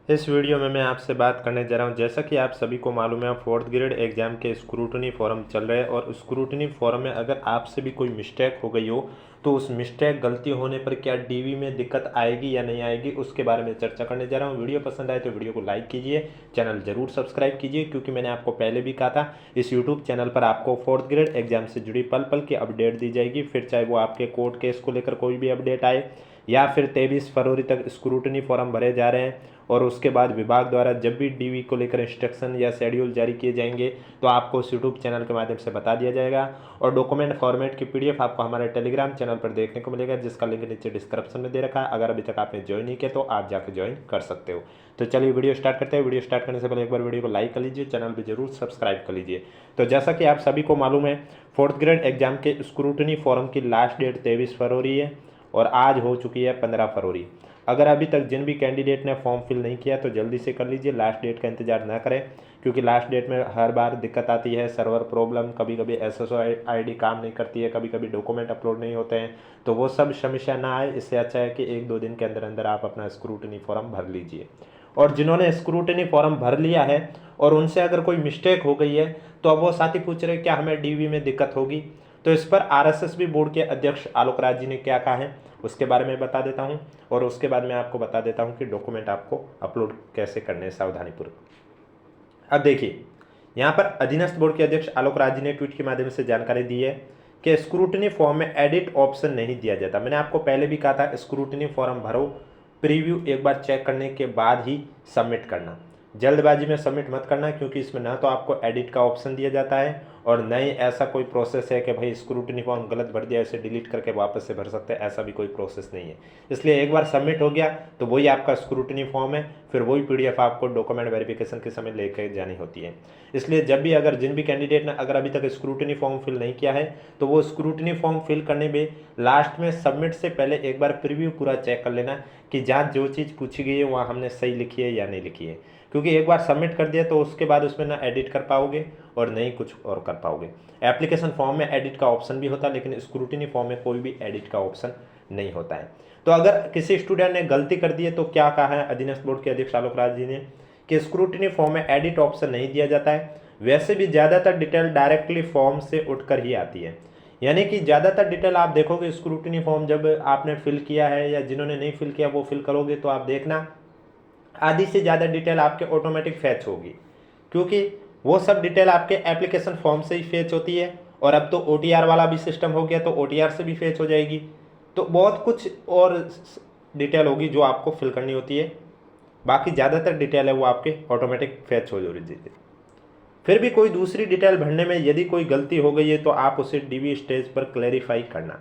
इस वीडियो में मैं आपसे बात करने जा रहा हूं। जैसा कि आप सभी को मालूम है, फोर्थ ग्रेड एग्जाम के स्क्रूटनी फॉरम चल रहे हैं और स्क्रूटनी फॉरम में अगर आपसे भी कोई मिस्टेक हो गई हो तो उस मिस्टेक गलती होने पर क्या डीवी में दिक्कत आएगी या नहीं आएगी, उसके बारे में चर्चा करने जा रहा हूं। वीडियो पसंद आए तो वीडियो को लाइक कीजिए, चैनल जरूर सब्सक्राइब कीजिए, क्योंकि मैंने आपको पहले भी कहा था इस यूट्यूब चैनल पर आपको फोर्थ ग्रेड एग्जाम से जुड़ी पल पल की अपडेट दी जाएगी। फिर चाहे वो आपके कोर्ट केस को लेकर कोई भी अपडेट आए या फिर 23 फरवरी तक स्क्रूटनी फॉर्म भरे जा रहे हैं और उसके बाद विभाग द्वारा जब भी डीवी को लेकर इंस्ट्रक्शन या शेड्यूल जारी किए जाएंगे तो आपको उस यूट्यूब चैनल के माध्यम से बता दिया जाएगा। और डॉक्यूमेंट फॉर्मेट की पीडीएफ आपको हमारे टेलीग्राम चैनल पर देखने को मिलेगा, जिसका लिंक नीचे डिस्क्रिप्शन में दे रखा है। अगर अभी तक आपने ज्वाइन नहीं किया तो आप जाकर ज्वाइन कर सकते हो। तो चलिए वीडियो स्टार्ट करते हैं। वीडियो स्टार्ट करने से पहले एक बार वीडियो को लाइक कर लीजिए, चैनल भी जरूर सब्सक्राइब कर लीजिए। तो जैसा कि आप सभी को मालूम है, फोर्थ ग्रेड एग्जाम के स्क्रूटनी फॉर्म की लास्ट डेट 23 फरवरी है और आज हो चुकी है 15 फरवरी। अगर अभी तक जिन भी कैंडिडेट ने फॉर्म फिल नहीं किया तो जल्दी से कर लीजिए, लास्ट डेट का इंतजार ना करें, क्योंकि लास्ट डेट में हर बार दिक्कत आती है, सर्वर प्रॉब्लम, कभी कभी एसएसओ आईडी काम नहीं करती है, कभी कभी डॉक्यूमेंट अपलोड नहीं होते हैं। तो वो सब समस्या ना आए, इससे अच्छा है कि 1-2 दिन के अंदर अंदर आप अपना स्क्रूटनी फॉर्म भर लीजिए। और जिन्होंने स्क्रूटनी फॉर्म भर लिया है और उनसे अगर कोई मिस्टेक हो गई है तो अब वो साथी पूछ रहे क्या हमें डीवी में दिक्कत होगी। तो इस पर आरएसएस बोर्ड के अध्यक्ष आलोक राज जी ने क्या कहा है उसके बारे में बता देता हूं, और उसके बाद मैं आपको बता देता हूं कि डॉक्यूमेंट आपको अपलोड कैसे करने हैं सावधानीपूर्वक। अब देखिए, यहाँ पर अधीनस्थ बोर्ड के अध्यक्ष आलोक राज जी ने ट्वीट के माध्यम से जानकारी दी है कि स्क्रूटनी फॉर्म में एडिट ऑप्शन नहीं दिया जाता। मैंने आपको पहले भी कहा था स्क्रूटनी फॉर्म भरो, प्रीव्यू एक बार चेक करने के बाद ही सबमिट करना, जल्दबाजी में सबमिट मत करना, क्योंकि इसमें ना तो आपको एडिट का ऑप्शन दिया जाता है और न ही ऐसा कोई प्रोसेस है कि भाई स्क्रूटनी फॉर्म गलत भर दिया इसे डिलीट करके वापस से भर सकते हैं, ऐसा भी कोई प्रोसेस नहीं है। इसलिए एक बार सबमिट हो गया तो वही आपका स्क्रूटनी फॉर्म है, फिर वही पीडीएफ आपको डॉक्यूमेंट वेरिफिकेशन के समय लेकर जानी होती है। इसलिए जब भी अगर जिन भी कैंडिडेट ने अगर अभी तक स्क्रूटनी फॉर्म फिल नहीं किया है तो वो स्क्रूटनी फॉर्म फिल करने में लास्ट में सबमिट से पहले एक बार प्रीव्यू पूरा चेक कर लेना कि जहाँ जो चीज़ पूछी गई है वहाँ हमने सही लिखी है या नहीं लिखी है, क्योंकि एक बार सबमिट कर दिया तो उसके बाद उसमें ना एडिट कर पाओगे और नहीं कुछ और कर पाओगे। एप्लीकेशन फॉर्म में एडिट का ऑप्शन भी होता है, लेकिन स्क्रूटनी फॉर्म में कोई भी एडिट का ऑप्शन नहीं होता है। तो अगर किसी स्टूडेंट ने गलती कर दी है तो क्या कहा है अधीनस्थ बोर्ड के अध्यक्ष आलोक राज जी ने कि स्क्रूटनी फॉर्म में एडिट ऑप्शन नहीं दिया जाता है। वैसे भी ज़्यादातर डिटेल डायरेक्टली फॉर्म से उठकर ही आती है, यानी कि ज़्यादातर डिटेल आप देखोगे स्क्रूटनी फॉर्म जब आपने फिल किया है या जिन्होंने नहीं फिल किया वो फिल करोगे तो आप देखना आधी से ज़्यादा डिटेल आपके ऑटोमेटिक फैच होगी, क्योंकि वो सब डिटेल आपके एप्लीकेशन फॉर्म से ही फैच होती है। और अब तो ओटीआर वाला भी सिस्टम हो गया तो ओटीआर से भी फैच हो जाएगी। तो बहुत कुछ और डिटेल होगी जो आपको फिल करनी होती है, बाकी ज़्यादातर डिटेल है वो आपके ऑटोमेटिक फैच हो जाती है। फिर भी कोई दूसरी डिटेल भरने में यदि कोई गलती हो गई है तो आप उसे डीवी स्टेज पर क्लैरिफाई करना,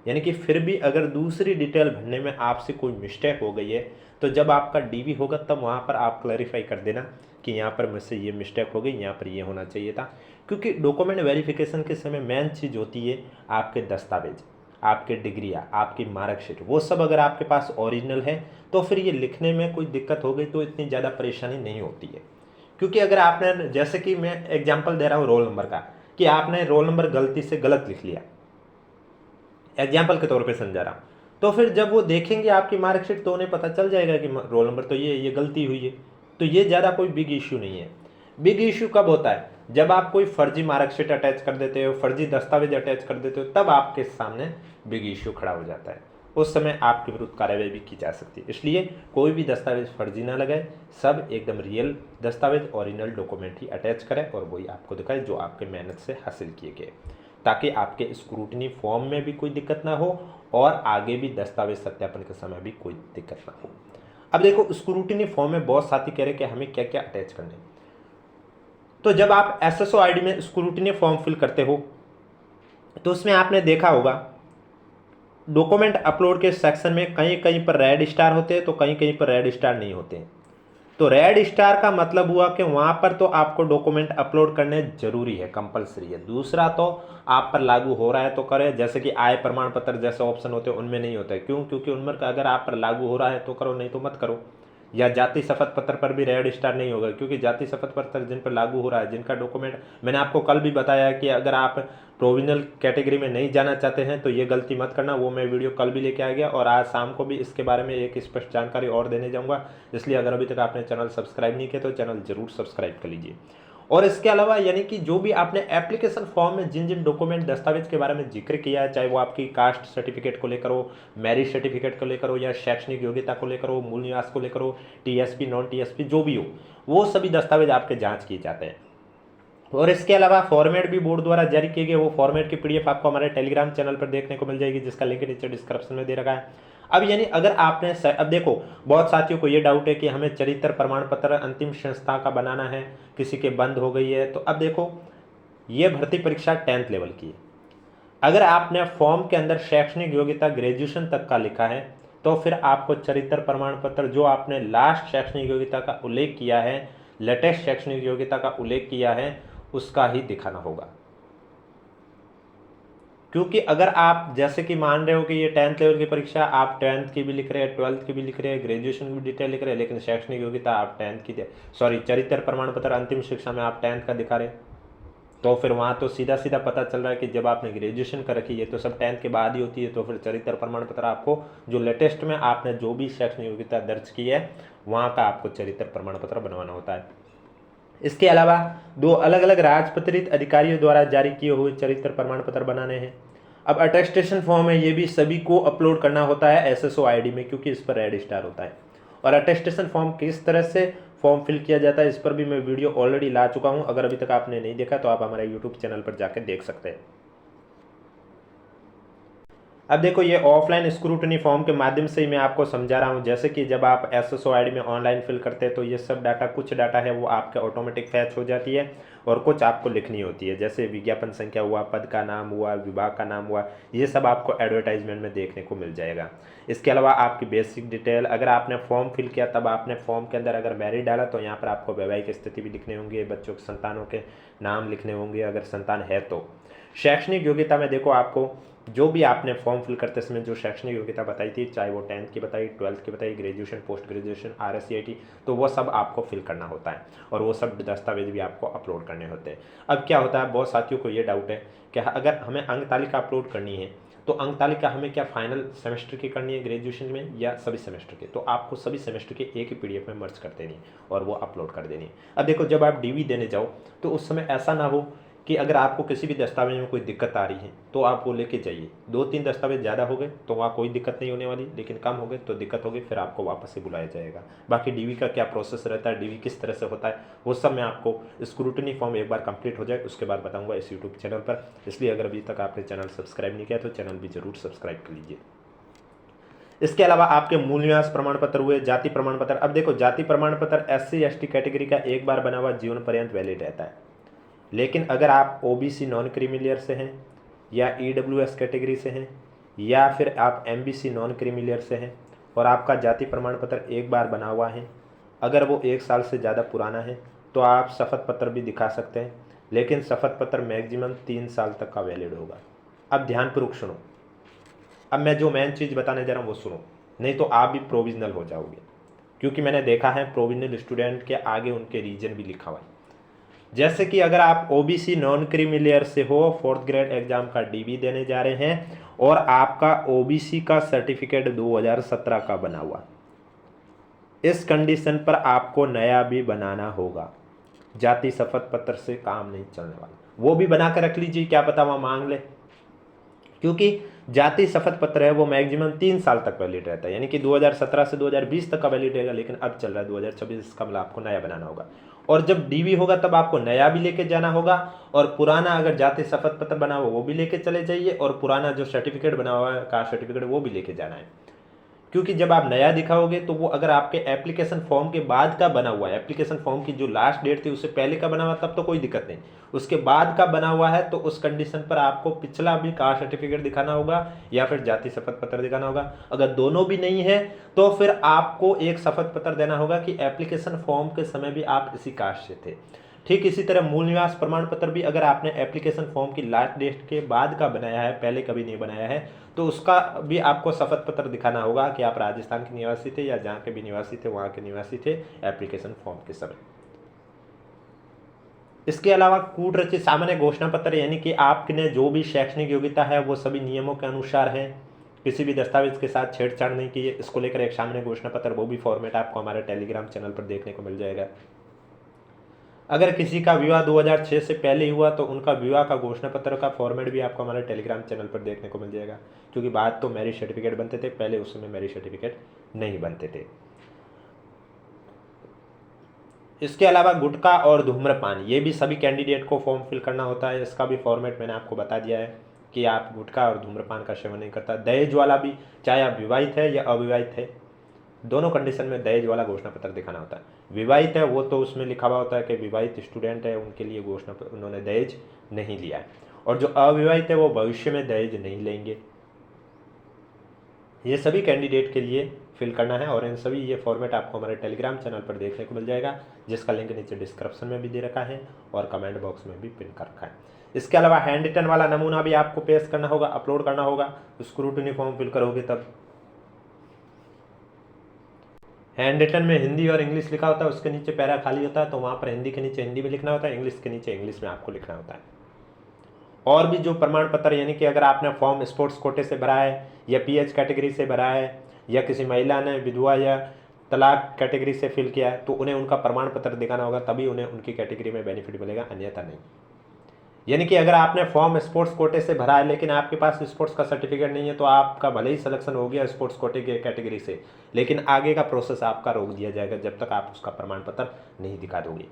यानी कि फिर भी अगर दूसरी डिटेल भरने में आपसे कोई मिस्टेक हो गई है तो जब आपका डीवी होगा तब वहाँ पर आप क्लैरिफाई कर देना कि यहाँ पर मुझसे ये मिस्टेक हो गई, यहाँ पर ये होना चाहिए था। क्योंकि डॉक्यूमेंट वेरिफिकेशन के समय मेन चीज़ होती है आपके दस्तावेज, आपके डिग्रियाँ, आपकी मार्कशीट, वो सब अगर आपके पास ओरिजिनल है तो फिर ये लिखने में कोई दिक्कत हो गई तो इतनी ज़्यादा परेशानी नहीं होती है। क्योंकि अगर आपने, जैसे कि मैं एग्जाम्पल दे रहा हूँ रोल नंबर का, कि आपने रोल नंबर गलती से गलत लिख लिया, एग्जाम्पल के तौर पे समझा रहा हूँ, तो फिर जब वो देखेंगे आपकी मार्कशीट तो उन्हें पता चल जाएगा कि रोल नंबर तो ये गलती हुई है। तो ये ज़्यादा कोई बिग इश्यू नहीं है। बिग इश्यू कब होता है? जब आप कोई फर्जी मार्कशीट अटैच कर देते हो, फर्जी दस्तावेज अटैच कर देते हो, तब आपके सामने बिग इश्यू खड़ा हो जाता है। उस समय आपके विरुद्ध कार्रवाई भी की जा सकती है। इसलिए कोई भी दस्तावेज फर्जी ना लगाए, सब एकदम रियल दस्तावेज ओरिजिनल डॉक्यूमेंट ही अटैच करें और वही आपको दिखाए जो आपके मेहनत से हासिल किए गए, ताकि आपके स्क्रूटनी फॉर्म में भी कोई दिक्कत ना हो और आगे भी दस्तावेज सत्यापन के समय भी कोई दिक्कत ना हो। अब देखो, स्क्रूटनी फॉर्म में बहुत साथी कह रहे कि हमें क्या क्या अटैच करने। तो जब आप एसएसओ आईडी में स्क्रूटनी फॉर्म फिल करते हो तो उसमें आपने देखा होगा डॉक्यूमेंट अपलोड के सेक्शन में कहीं कहीं पर रेड स्टार होते हैं तो कहीं कहीं पर रेड स्टार नहीं होते हैं। तो रेड स्टार का मतलब हुआ कि वहाँ पर तो आपको डॉक्यूमेंट अपलोड करने जरूरी है, कंपलसरी है। दूसरा तो आप पर लागू हो रहा है तो करें, जैसे कि आय प्रमाण पत्र जैसे ऑप्शन होते हैं उनमें नहीं होता है। क्यों? क्योंकि उनमें अगर आप पर लागू हो रहा है तो करो, नहीं तो मत करो। या जाति शपथ पत्र पर भी रेड स्टार नहीं होगा, क्योंकि जाति शपथ पत्र जिन पर लागू हो रहा है, जिनका डॉक्यूमेंट मैंने आपको कल भी बताया कि अगर आप प्रोविजनल कैटेगरी में नहीं जाना चाहते हैं तो ये गलती मत करना। वो मैं वीडियो कल भी लेके आ गया और आज शाम को भी इसके बारे में एक स्पष्ट जानकारी और देने जाऊँगा। इसलिए अगर अभी तक आपने चैनल सब्सक्राइब नहीं किया तो चैनल जरूर सब्सक्राइब कर लीजिए। और इसके अलावा यानी कि जो भी आपने एप्लीकेशन फॉर्म में जिन जिन डॉक्यूमेंट दस्तावेज के बारे में जिक्र किया है, चाहे वो आपकी कास्ट सर्टिफिकेट को लेकर हो, मैरिज सर्टिफिकेट को लेकर हो, या शैक्षणिक योग्यता को लेकर हो, मूल निवास को लेकर हो, टीएसपी नॉन टीएसपी जो भी हो, वो सभी दस्तावेज आपके जांच किए जाते हैं। और इसके अलावा फॉर्मेट भी बोर्ड द्वारा जारी किए गए, वो फॉर्मेट की पीडीएफ आपको हमारे टेलीग्राम चैनल पर देखने को मिल जाएगी, जिसका लिंक नीचे डिस्क्रिप्शन में दे रखा है। अब यानी अगर आपने अब देखो, बहुत साथियों को ये डाउट है कि हमें चरित्र प्रमाण पत्र अंतिम संस्था का बनाना है, किसी के बंद हो गई है, तो अब देखो ये भर्ती परीक्षा 10th लेवल की है। अगर आपने फॉर्म के अंदर शैक्षणिक योग्यता ग्रेजुएशन तक का लिखा है तो फिर आपको चरित्र प्रमाण पत्र जो आपने लास्ट शैक्षणिक योग्यता का उल्लेख किया है, लेटेस्ट शैक्षणिक योग्यता का उल्लेख किया है, उसका ही दिखाना होगा। क्योंकि अगर आप जैसे कि मान रहे हो कि ये 10th लेवल की परीक्षा, आप 10th की भी लिख रहे हैं, 12th की भी लिख रहे हैं, ग्रेजुएशन की भी डिटेल लिख रहे हैं, लेकिन शैक्षणिक योग्यता आप 10th की, सॉरी चरित्र प्रमाण पत्र अंतिम शिक्षा में आप 10th का दिखा रहे, तो फिर वहाँ तो सीधा सीधा पता चल रहा है कि जब आपने ग्रेजुएशन कर रखी है तो सब 10th के बाद ही होती है, तो फिर चरित्र प्रमाण पत्र आपको जो लेटेस्ट में आपने जो भी शैक्षणिक योग्यता दर्ज की है वहाँ का आपको चरित्र प्रमाण पत्र बनवाना होता है। इसके अलावा 2 अलग अलग राजपत्रित अधिकारियों द्वारा जारी किए हुए चरित्र प्रमाण पत्र बनाने हैं। अब अटेस्टेशन फॉर्म है, ये भी सभी को अपलोड करना होता है एसएसओ आईडी में, क्योंकि इस पर रेड स्टार होता है। और अटेस्टेशन फॉर्म किस तरह से फॉर्म फिल किया जाता है इस पर भी मैं वीडियो ऑलरेडी ला चुका हूं, अगर अभी तक आपने नहीं देखा तो आप हमारे यूट्यूब चैनल पर जाकर देख सकते हैं। अब देखो ये ऑफलाइन स्क्रूटनी फॉर्म के माध्यम से ही मैं आपको समझा रहा हूँ। जैसे कि जब आप एसएसओ आईडी में ऑनलाइन फिल करते हैं तो ये सब डाटा, कुछ डाटा है वो आपके ऑटोमेटिक फैच हो जाती है और कुछ आपको लिखनी होती है, जैसे विज्ञापन संख्या हुआ, पद का नाम हुआ, विभाग का नाम हुआ, ये सब आपको एडवर्टाइजमेंट में देखने को मिल जाएगा। इसके अलावा आपकी बेसिक डिटेल, अगर आपने फॉर्म फिल किया तब आपने फॉर्म के अंदर अगर मैरिड डाला तो यहाँ पर आपको वैवाहिक स्थिति भी लिखने होंगे, बच्चों के संतानों के नाम लिखने होंगे अगर संतान है तो। शैक्षणिक योग्यता में देखो आपको जो भी आपने फॉर्म फिल करते समय जो शैक्षणिक योग्यता बताई थी, चाहे वो 10th की बताई, 12th की बताई, ग्रेजुएशन, पोस्ट ग्रेजुएशन, RSCIT, तो वो सब आपको फिल करना होता है और वो सब दस्तावेज भी आपको अपलोड करने होते हैं। अब क्या होता है, बहुत साथियों को ये डाउट है कि अगर हमें अंक तालिका अपलोड करनी है तो अंक तालिका हमें क्या फाइनल सेमेस्टर की करनी है ग्रेजुएशन में या सभी सेमेस्टर के, तो आपको सभी सेमेस्टर के एक ही PDF में मर्ज कर देनी है और वो अपलोड कर देनी है। अब देखो जब आप DV देने जाओ तो उस समय ऐसा ना हो कि अगर आपको किसी भी दस्तावेज में कोई दिक्कत आ रही है तो आप वो लेके जाइए। 2-3 दस्तावेज ज़्यादा हो गए तो वहाँ कोई दिक्कत नहीं होने वाली, लेकिन कम हो गए तो दिक्कत होगी, फिर आपको वापस से बुलाया जाएगा। बाकी DV का क्या प्रोसेस रहता है, DV किस तरह से होता है, वो सब मैं आपको स्क्रूटनी फॉर्म एक बार कंप्लीट हो जाए उसके बाद बताऊँगा इस यूट्यूब चैनल पर। इसलिए अगर अभी तक आपने चैनल सब्सक्राइब नहीं किया तो चैनल भी जरूर सब्सक्राइब कर लीजिए। इसके अलावा आपके मूल निवास प्रमाण पत्र हुए, जाति प्रमाण पत्र। अब देखो जाति प्रमाण पत्र SC/ST कैटेगरी का एक बार बना हुआ जीवन पर्यंत वैलिड रहता है, लेकिन अगर आप OBC नॉन क्रीमी से हैं या EWS कैटेगरी से हैं या फिर आप MBC नॉन क्रीमी से हैं और आपका जाति प्रमाण पत्र एक बार बना हुआ है, अगर वो 1 साल से ज़्यादा पुराना है तो आप शपथ पत्र भी दिखा सकते हैं, लेकिन शपथ पत्र मैक्सिमम 3 साल तक का वैलिड होगा। अब ध्यानपूर्वक सुनो, अब मैं जो मेन चीज़ बताने जा रहा हूँ वो सुनो, नहीं तो आप भी प्रोविजनल हो जाओगे, क्योंकि मैंने देखा है प्रोविजनल स्टूडेंट के आगे उनके रीजन भी लिखा हुआ है। जैसे कि अगर आप OBC नॉन क्रीमी लेयर से हो, 4th ग्रेड एग्जाम का DV देने जा रहे हैं और आपका OBC का सर्टिफिकेट 2017 का बना हुआ, इस कंडीशन पर आपको नया भी बनाना होगा। जाति शपथ पत्र से काम नहीं चलने वाला, वो भी बना कर रख लीजिए, क्या पता वहाँ मांग ले, क्योंकि जाति शपथ पत्र है वो मैक्सिमम 3 साल तक वैलिड रहता है, यानी कि 2017 से 2020 तक का वैलिड रहेगा, लेकिन अब चल रहा है 2026, इसका मतलब आपको नया बनाना होगा। और जब DV होगा तब आपको नया भी लेके जाना होगा, और पुराना अगर जाति शपथ पत्र बना हुआ वो भी लेके चले जाइए, और पुराना जो सर्टिफिकेट बना हुआ है कास्ट सर्टिफिकेट वो भी लेके जाना है। क्योंकि जब आप नया दिखाओगे तो वो अगर आपके एप्लीकेशन फॉर्म के बाद का बना हुआ है, एप्लीकेशन फॉर्म की जो लास्ट डेट थी उससे पहले का बना हुआ तब तो कोई दिक्कत नहीं, उसके बाद का बना हुआ है तो उस कंडीशन पर आपको पिछला भी कास्ट सर्टिफिकेट दिखाना होगा या फिर जाति शपथ पत्र दिखाना होगा। अगर दोनों भी नहीं है तो फिर आपको एक शपथ पत्र देना होगा कि एप्लीकेशन फॉर्म के समय भी आप इसी कास्ट से थे। ठीक इसी तरह मूल निवास प्रमाण पत्र भी अगर आपने एप्लीकेशन फॉर्म की लास्ट डेट के बाद का बनाया है, पहले कभी नहीं बनाया है, तो उसका भी आपको शपथ पत्र दिखाना होगा कि आप राजस्थान के निवासी थे या जहाँ के भी निवासी थे वहाँ के निवासी थे एप्लीकेशन फॉर्म के समय। इसके अलावा कूट रचित सामान्य घोषणा पत्र, यानी कि आपने जो भी शैक्षणिक योग्यता है वो सभी नियमों के अनुसार है, किसी भी दस्तावेज के साथ छेड़छाड़ नहीं की है, इसको लेकर एक सामान्य घोषणा पत्र, वो भी फॉर्मेट आपको हमारे टेलीग्राम चैनल पर देखने को मिल जाएगा। अगर किसी का विवाह 2006 से पहले हुआ तो उनका विवाह का घोषणा पत्र का फॉर्मेट भी आपको हमारे टेलीग्राम चैनल पर देखने को मिल जाएगा, क्योंकि बाद तो मैरिज सर्टिफिकेट बनते थे, पहले उस समय मैरिज सर्टिफिकेट नहीं बनते थे। इसके अलावा गुटखा और धूम्रपान, ये भी सभी कैंडिडेट को फॉर्म फिल करना होता है, इसका भी फॉर्मेट मैंने आपको बता दिया है कि आप गुटखा और धूम्रपान का सेवन नहीं करता। दहेज वाला भी, चाहे आप विवाहित है या अविवाहित है, दोनों कंडीशन में दहेज वाला घोषणा पत्र दिखाना होता है। विवाहित है वो तो उसमें लिखा हुआ होता है कि विवाहित स्टूडेंट है, उनके लिए उन्होंने दहेज नहीं लिया है, और जो अविवाहित है वो भविष्य में दहेज नहीं लेंगे। ये सभी कैंडिडेट के लिए फिल करना है, और इन सभी ये फॉर्मेट आपको हमारे टेलीग्राम चैनल पर देखने को मिल जाएगा, जिसका लिंक नीचे डिस्क्रिप्शन में भी दे रखा है और कमेंट बॉक्स में भी पिन कर रखा है। इसके अलावा हैंड रिटन वाला नमूना भी आपको पेश करना होगा, अपलोड करना होगा, स्क्रूटनी फॉर्म फिल करोगे तब। हैंड रिटन में हिंदी और इंग्लिश लिखा होता है, उसके नीचे पैरा खाली होता है, तो वहाँ पर हिंदी के नीचे हिंदी में लिखना होता है, इंग्लिश के नीचे इंग्लिश में आपको लिखना होता है। और भी जो प्रमाण पत्र, यानी कि अगर आपने फॉर्म स्पोर्ट्स कोटे से भरा है या पीएच कैटेगरी से भरा है या किसी महिला ने विधवा या तलाक कैटेगरी से फिल किया है, तो उन्हें उनका प्रमाण पत्र दिखाना होगा, तभी उन्हें उनकी कैटेगरी में बेनिफिट मिलेगा, अन्यथा नहीं। यानी कि अगर आपने फॉर्म स्पोर्ट्स कोटे से भरा है लेकिन आपके पास स्पोर्ट्स का सर्टिफिकेट नहीं है, तो आपका भले ही सिलेक्शन हो गया स्पोर्ट्स कोटे के कैटेगरी से, लेकिन आगे का प्रोसेस आपका रोक दिया जाएगा जब तक आप उसका प्रमाण पत्र नहीं दिखा दोगे।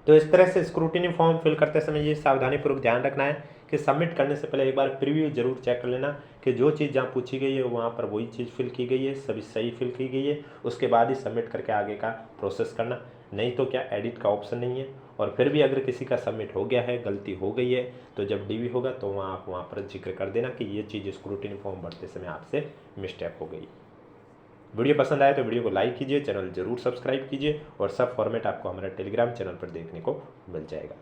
तो इस तरह से स्क्रूटिनी फॉर्म फिल करते समय ये सावधानीपूर्वक ध्यान रखना है कि सबमिट करने से पहले एक बार प्रीव्यू जरूर चेक कर लेना कि जो चीज़ जहाँ पूछी गई है वहाँ पर वही चीज़ फिल की गई है, सभी सही फिल की गई है, उसके बाद ही सबमिट करके आगे का प्रोसेस करना। नहीं तो क्या एडिट का ऑप्शन नहीं है, और फिर भी अगर किसी का सबमिट हो गया है, गलती हो गई है, तो जब डीवी होगा तो वहाँ आप वहाँ पर जिक्र कर देना कि ये चीज़ स्क्रूटिनी फॉर्म भरते समय आपसे मिस्टेक हो गई। वीडियो पसंद आए तो वीडियो को लाइक कीजिए, चैनल जरूर सब्सक्राइब कीजिए, और सब फॉर्मेट आपको हमारे टेलीग्राम चैनल पर देखने को मिल जाएगा।